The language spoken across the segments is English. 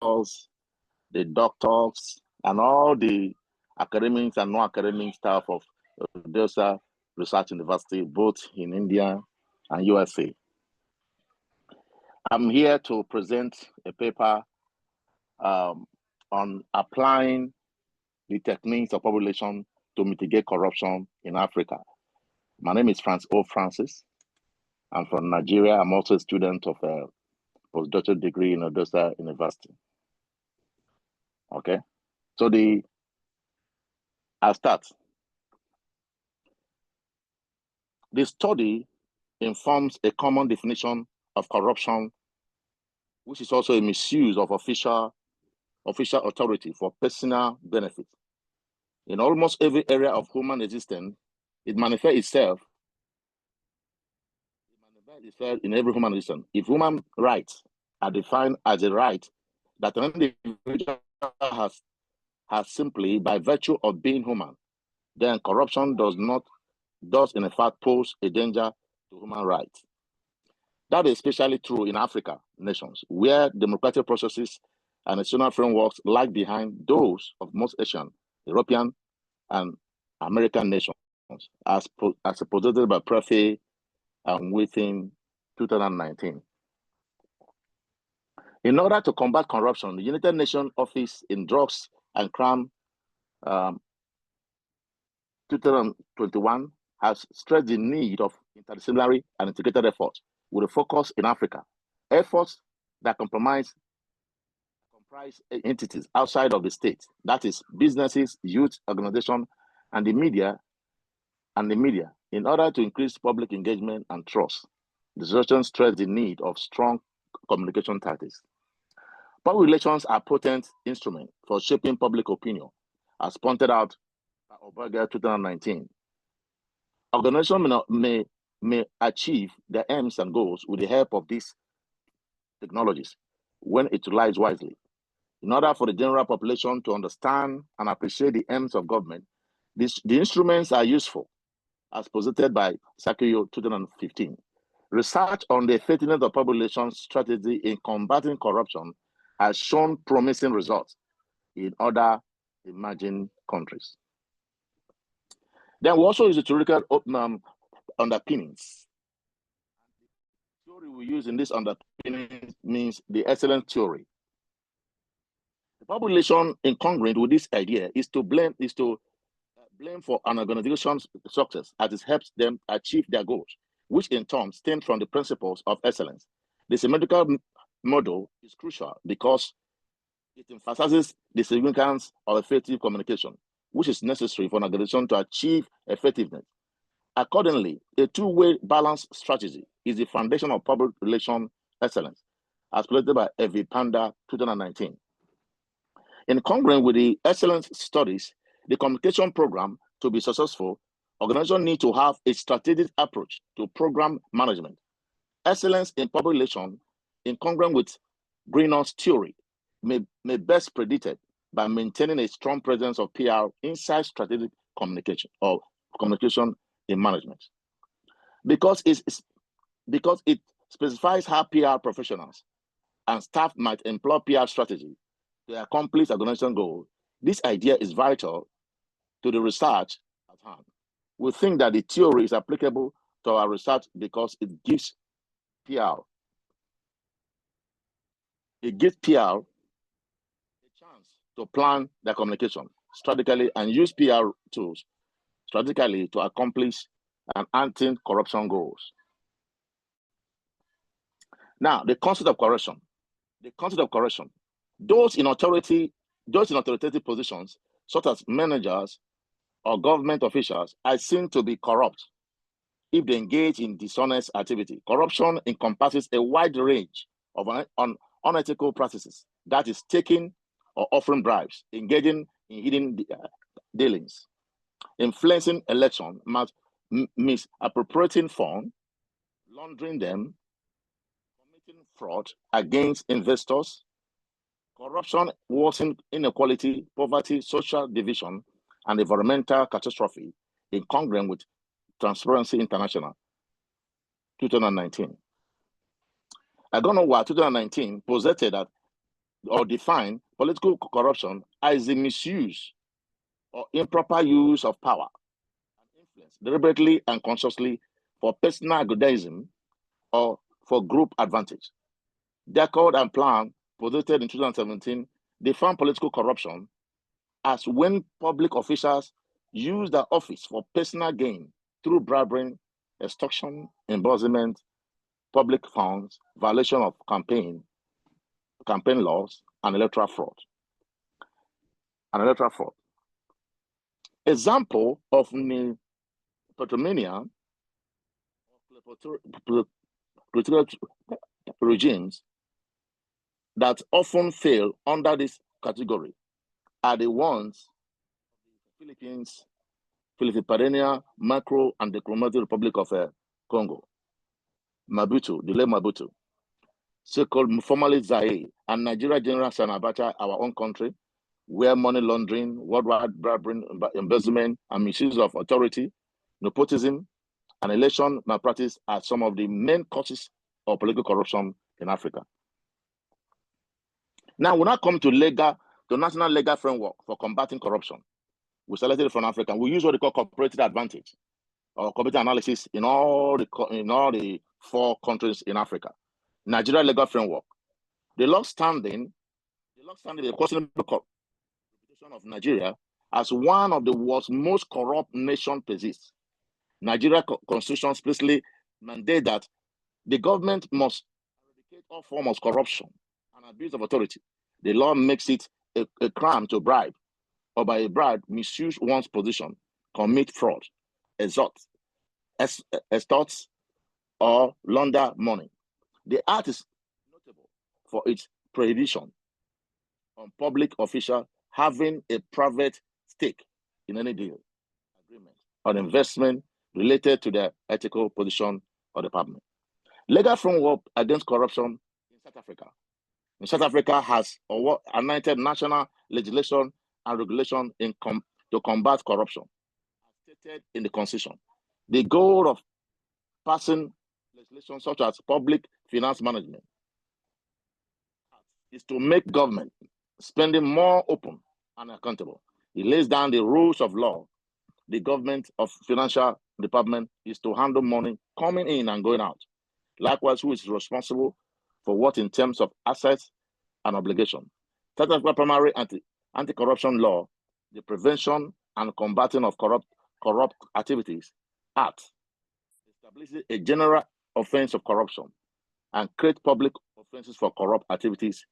the doctors, and all the academics and non-academic staff of Odessa Research University, both in India and USA. I'm here to present a paper on applying the techniques of population to mitigate corruption in Africa. My name is Francis. I'm from Nigeria. I'm also a student of a postdoctoral degree in Odessa University. Okay, so I'll start. The study informs a common definition of corruption, which is also a misuse of official authority for personal benefit. In almost every area of human existence, it manifests itself in every human existence. If human rights are defined as a right that an individual has simply by virtue of being human, then corruption does in fact pose a danger to human rights. That is especially true in Africa nations, where democratic processes and national frameworks lag behind those of most Asian, European, and American nations, as posited by Prefe within 2019. In order to combat corruption, the United Nations Office in Drugs and Crime 2021 has stressed the need of interdisciplinary and integrated efforts with a focus in Africa. Efforts that comprise entities outside of the state, that is businesses, youth organizations, and the media, in order to increase public engagement and trust. The session stressed the need of strong communication tactics. Public relations are potent instruments for shaping public opinion, as pointed out by Oberger 2019. Organizations may achieve their aims and goals with the help of these technologies when utilized wisely. In order for the general population to understand and appreciate the aims of government, the instruments are useful, as posited by Sakuyo 2015. Research on the effectiveness of population strategy in combating corruption has shown promising results in other emerging countries. Then we also use the theoretical underpinnings. The theory we use in this underpinnings means the excellence theory. The population incongruent with this idea is to blame for an organization's success as it helps them achieve their goals, which in turn stem from the principles of excellence. The symmetrical model is crucial because it emphasizes the significance of effective communication, which is necessary for an organization to achieve effectiveness. Accordingly, a two-way balanced strategy is the foundation of public relation excellence, as presented by Evi Panda 2019. In congruence with the excellence studies, the communication program to be successful, organizations need to have a strategic approach to program management. Excellence in public relations, in congruence with Greenaw's theory, may best predicted by maintaining a strong presence of PR inside strategic communication or communication in management. Because it specifies how PR professionals and staff might employ PR strategy to accomplish organizational goals, this idea is vital to the research at hand. We think that the theory is applicable to our research because it gives PR a chance to plan their communication strategically and use PR tools strategically to accomplish an anti-corruption goals. Now, the concept of corruption. The concept of corruption. Those in authoritative positions, such as managers or government officials, are seen to be corrupt if they engage in dishonest activity. Corruption encompasses a wide range of unethical practices, that is, taking or offering bribes, engaging in hidden dealings, influencing election, misappropriating funds, laundering them, committing fraud against investors. Corruption worsens inequality, poverty, social division, and environmental catastrophe, in congruence with Transparency International 2019. I don't know why 2019 posited that or define political corruption as the misuse or improper use of power and influence, deliberately and consciously, for personal aggrandizement or for group advantage. The Accord and Plan, posited in 2017, defined political corruption as when public officials use their office for personal gain through bribery, extortion, embezzlement, public funds, violation of campaign laws, and electoral fraud. Example of nepotomania, political regimes that often fail under this category are the ones the Philippines, Philippine, Macro, and the Democratic Republic of Congo, Mabutu, the late Mabutu, so-called formerly Zaire, and Nigeria General Sani Abacha, our own country, where money laundering, worldwide bribery, embezzlement, and misuse of authority, nepotism, and election malpractice are some of the main causes of political corruption in Africa. Now, when I come to national legal framework for combating corruption, we selected it from Africa. We use what they call comparative advantage or comparative analysis in all the 4 countries in Africa. Nigeria legal framework, the questionable reputation of Nigeria as one of the world's most corrupt nation persists. Nigeria constitution explicitly mandate that the government must eradicate all forms of corruption and abuse of authority. The law makes it a crime to bribe, or by a bribe misuse one's position, commit fraud, extort, or launder money. The act is notable for its prohibition on public officials having a private stake in any deal, agreement, or investment related to their ethical position or department. Legal framework against corruption in South Africa. In South Africa has enacted national legislation and regulation to combat corruption, as stated in the Constitution. The goal of passing legislation such as public finance management is to make government spending more open and accountable. It lays down the rules of law. The government of financial department is to handle money coming in and going out. Likewise, who is responsible for what in terms of assets and obligation. South Africa primary anti-corruption law, the Prevention and Combating of Corrupt Activities Act, establishes a general offense of corruption and create public offenses for corrupt activities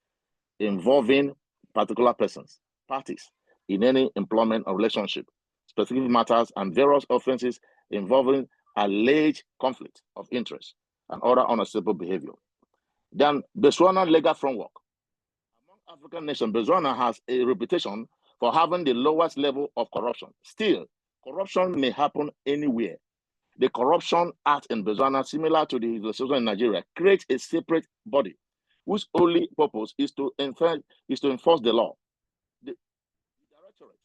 involving particular persons, parties in any employment or relationship, specific matters, and various offenses involving alleged conflict of interest and other unacceptable behavior. Then Botswana legal framework. Among African nations, Botswana has a reputation for having the lowest level of corruption. Still, corruption may happen anywhere. The Corruption Act in Botswana, similar to the legislation in Nigeria, creates a separate body whose only purpose is to enforce the law. The Directorate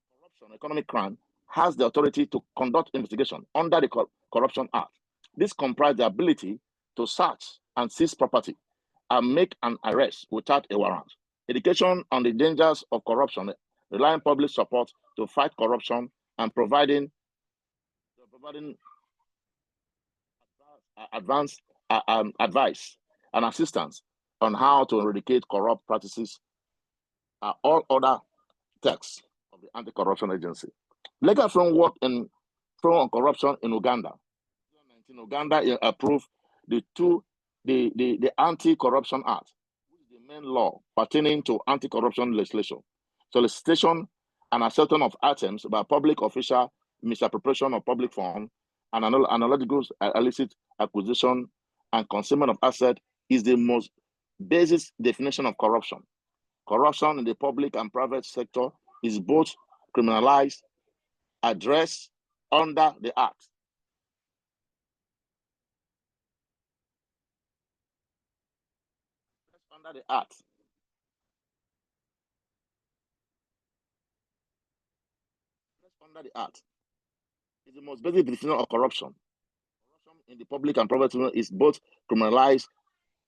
on Corruption, Economic Crime has the authority to conduct investigation under the Corruption Act. This comprises the ability to search and seize property and make an arrest without a warrant. Education on the dangers of corruption, relying public support to fight corruption, and providing advanced advice and assistance on how to eradicate corrupt practices are all other texts of the Anti-Corruption Agency. Legal framework on corruption in Uganda. In Uganda, approved the Anti-Corruption Act, which is the main law pertaining to anti-corruption legislation, solicitation and acceptance of items by public official, misappropriation of public funds, and analytical illicit acquisition and concealment of assets is the most basic definition of corruption. Corruption in the public and private sector is both criminalized, addressed under the Act. Under the Act. Under the Act is the most basic definition of corruption. Corruption in the public and private sector is both criminalized,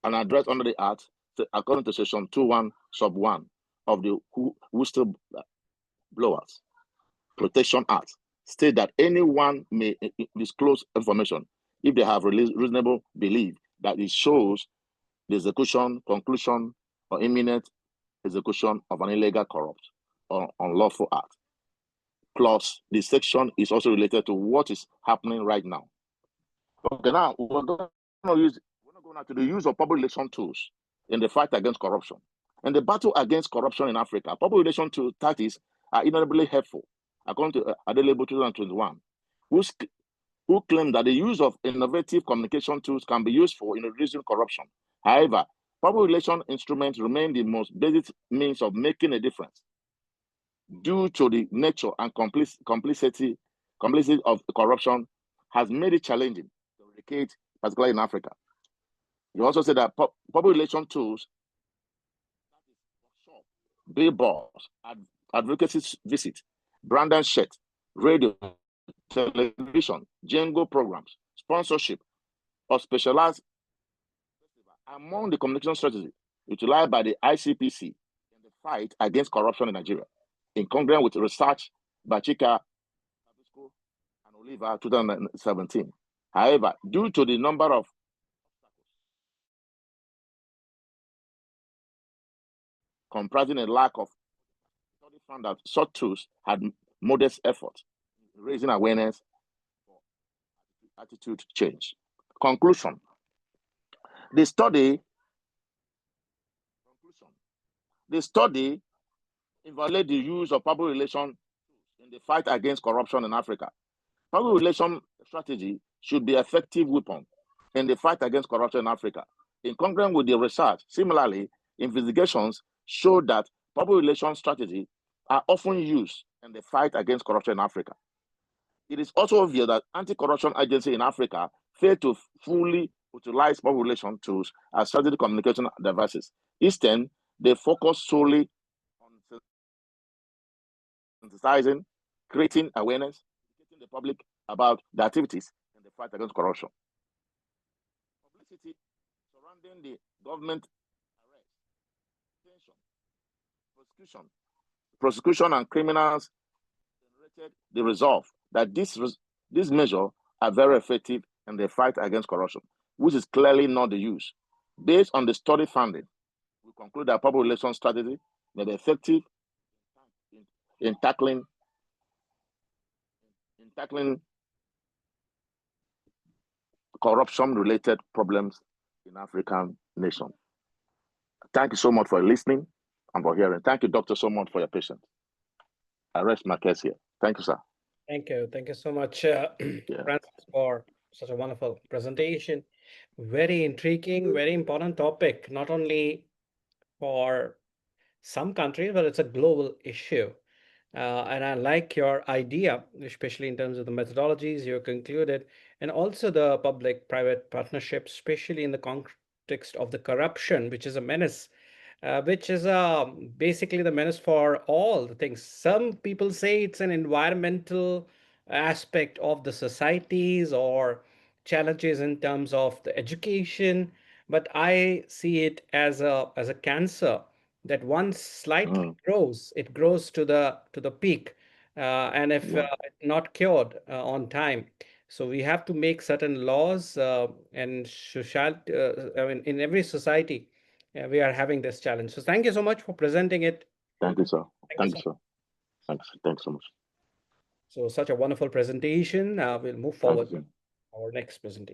and addressed under the Act, according to Section 21, Sub 1 of the Whistleblowers Protection Act, state that anyone may disclose information if they have reasonable belief that it shows the execution, conclusion, or imminent execution of an illegal, corrupt, or unlawful act. Plus, the section is also related to what is happening right now. Okay, now we're going to go now to the use of public relation tools in the fight against corruption. In the battle against corruption in Africa, public relation tactics are inevitably helpful, according to Adelebo 2021, who claim that the use of innovative communication tools can be useful in reducing corruption. However, public relation instruments remain the most basic means of making a difference due to the nature and complicity of corruption has made it challenging to eradicate, particularly in Africa. You also said that public relation tools, billboards, advocacy visit, brand and shirt, radio, television, jingle programs, sponsorship, or specialized among the communication strategy utilized by the ICPC in the fight against corruption in Nigeria, in congruence with research by Chika and Oliver 2017. However, due to the number of comprising a lack of, study found that such tools had modest effort in raising awareness for attitude change. Conclusion. The study evaluated the use of public relations in the fight against corruption in Africa. Public relation strategy should be an effective weapon in the fight against corruption in Africa. In congruence with the research, similarly, investigations show that public relations strategies are often used in the fight against corruption in Africa. It is also obvious that anti-corruption agencies in Africa fail to fully utilize public relation tools as strategic communication devices. Instead, they focus solely on sensitizing, creating awareness, educating the public about the activities in the fight against corruption. Publicity surrounding the government arrest, detention, prosecution, and criminals generated the resolve that these measures are very effective in the fight against corruption, which is clearly not the use. Based on the study finding, we conclude that public relations strategy may be effective in tackling corruption-related problems in African nations. Thank you so much for listening and for hearing. Thank you, Doctor, so much for your patience. I rest my case here. Thank you, sir. Thank you. Thank you so much, Francis, for such a wonderful presentation. Very intriguing, very important topic, not only for some countries, but it's a global issue. And I like your idea, especially in terms of the methodologies you concluded, and also the public-private partnerships, especially in the context of the corruption, which is a menace, which is basically the menace for all the things. Some people say it's an environmental aspect of the societies or challenges in terms of the education, but I see it as a cancer that once slightly grows, it grows to the peak, and if not cured on time. So we have to make certain laws, and I mean, in every society, we are having this challenge. So thank you so much for presenting it. Thank you, sir. Thank Thank you you, sir. Thanks so much. So such a wonderful presentation. We'll move forward to our next presentation.